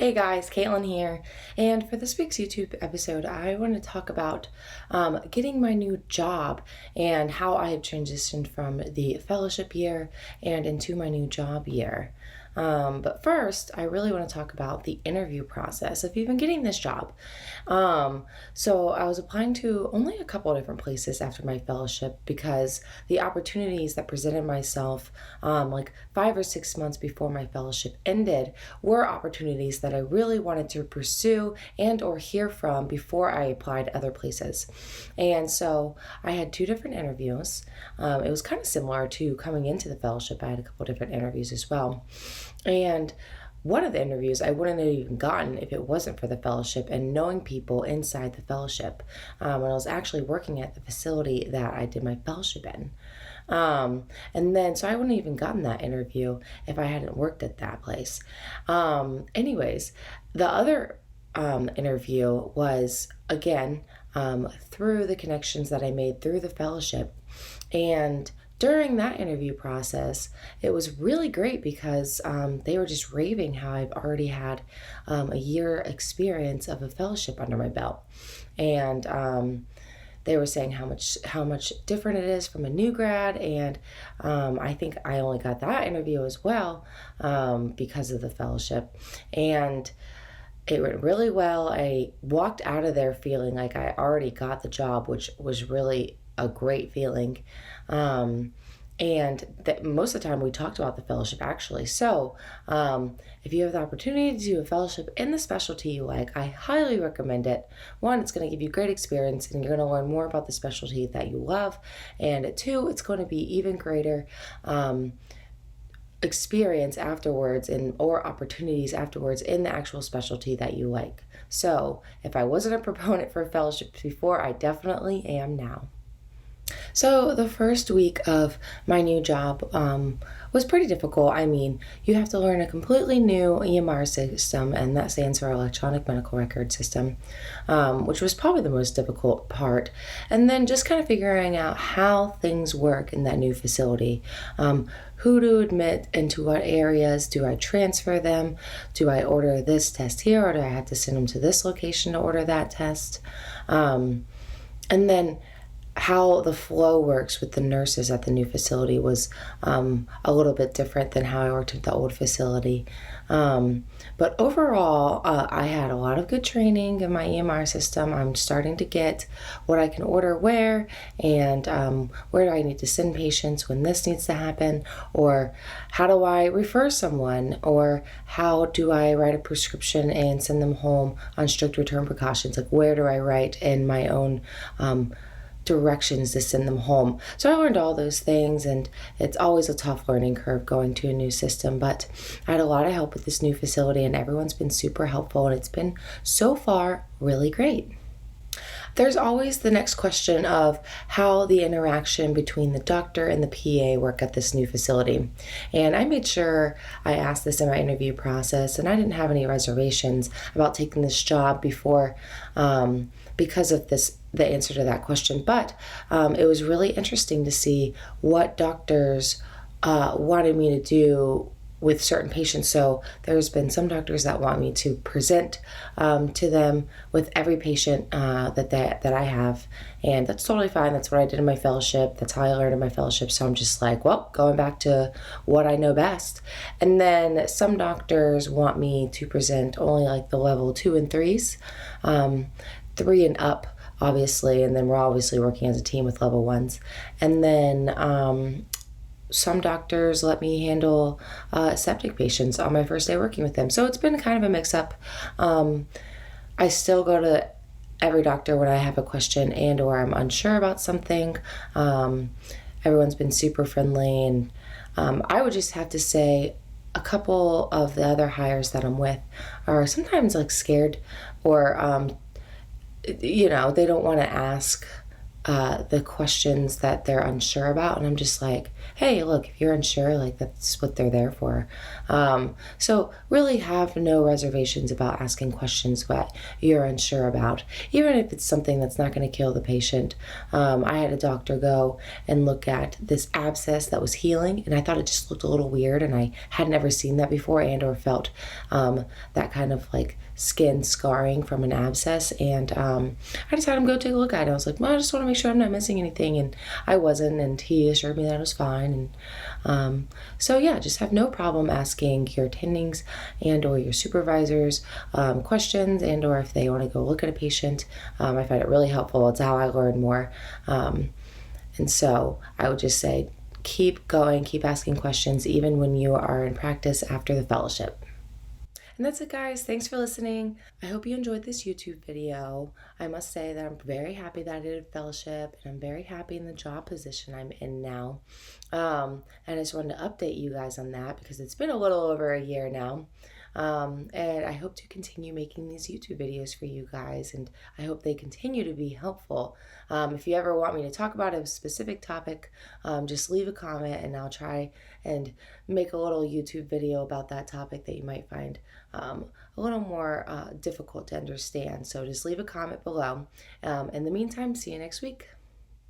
Hey guys, Caitlin here, and for this week's YouTube episode, I want to talk about getting my new job and how I have transitioned from the fellowship year and into my new job year. But first, I really want to talk about the interview process of even getting this job. So I was applying to only a couple of different places after my fellowship because the opportunities that presented myself like 5 or 6 months before my fellowship ended were opportunities that I really wanted to pursue and or hear from before I applied other places. And so I had two different interviews. It was kind of similar to coming into the fellowship. I had a couple different interviews as well. And one of the interviews I wouldn't have even gotten if it wasn't for the fellowship and knowing people inside the fellowship. When I was actually working at the facility that I did my fellowship in. So I wouldn't have even gotten that interview if I hadn't worked at that place. Anyways, the other interview was, again, through the connections that I made through the fellowship. And during that interview process, it was really great because they were just raving how I've already had a year experience of a fellowship under my belt. And they were saying how much different it is from a new grad, and I think I only got that interview as well because of the fellowship. And it went really well. I walked out of there feeling like I already got the job, which was really a great feeling. And that most of the time we talked about the fellowship actually. So if you have the opportunity to do a fellowship in the specialty you like, I highly recommend it. One, it's going to give you great experience and you're going to learn more about the specialty that you love. And two, it's going to be even greater experience afterwards or opportunities afterwards in the actual specialty that you like. So if I wasn't a proponent for fellowships before, I definitely am now. So the first week of my new job was pretty difficult. I mean, you have to learn a completely new EMR system, and that stands for Electronic Medical Record System, which was probably the most difficult part. And then just kind of figuring out how things work in that new facility. Who to admit into what areas? Do I transfer them? Do I order this test here, or do I have to send them to this location to order that test? And then how the flow works with the nurses at the new facility was a little bit different than how I worked at the old facility. But overall, I had a lot of good training in my EMR system. I'm starting to get what I can order where, and where do I need to send patients when this needs to happen, or how do I refer someone, or how do I write a prescription and send them home on strict return precautions, like where do I write in my own directions to send them home. So I learned all those things, and it's always a tough learning curve going to a new system, but I had a lot of help with this new facility and everyone's been super helpful, and it's been so far really great. There's always the next question of how the interaction between the doctor and the PA work at this new facility. And I made sure I asked this in my interview process, and I didn't have any reservations about taking this job before because of the answer to that question. But it was really interesting to see what doctors wanted me to do with certain patients. So there's been some doctors that want me to present to them with every patient that I have, and that's totally fine. That's what I did in my fellowship. That's how I learned in my fellowship. So I'm just like, well, going back to what I know best. And then some doctors want me to present only like the level 2 and 3s, 3 and up, obviously, and then we're obviously working as a team with level 1s. And then some doctors let me handle septic patients on my first day working with them. So it's been kind of a mix-up. I still go to every doctor when I have a question and or I'm unsure about something. Everyone's been super friendly, and I would just have to say a couple of the other hires that I'm with are sometimes like scared, or they don't want to ask the questions that they're unsure about. And I'm just like, hey, look, if you're unsure, like that's what they're there for. So really have no reservations about asking questions what you're unsure about, even if it's something that's not going to kill the patient. I had a doctor go and look at this abscess that was healing, and I thought it just looked a little weird, and I had never seen that before and or felt that kind of like skin scarring from an abscess. And I just had him go take a look at it. I was like, well, I just want to make sure I'm not missing anything, and I wasn't, and he assured me that it was fine. And so yeah, just have no problem asking your attendings and or your supervisors questions, and or if they want to go look at a patient. I find it really helpful. It's how I learn more. And so I would just say, keep going, keep asking questions, even when you are in practice after the fellowship. And that's it, guys. Thanks for listening. I hope you enjoyed this YouTube video. I must say that I'm very happy that I did a fellowship, and I'm very happy in the job position I'm in now. And I just wanted to update you guys on that because it's been a little over a year now. And I hope to continue making these YouTube videos for you guys, and I hope they continue to be helpful. If you ever want me to talk about a specific topic, just leave a comment and I'll try and make a little YouTube video about that topic that you might find a little more difficult to understand. So just leave a comment below. In the meantime, see you next week.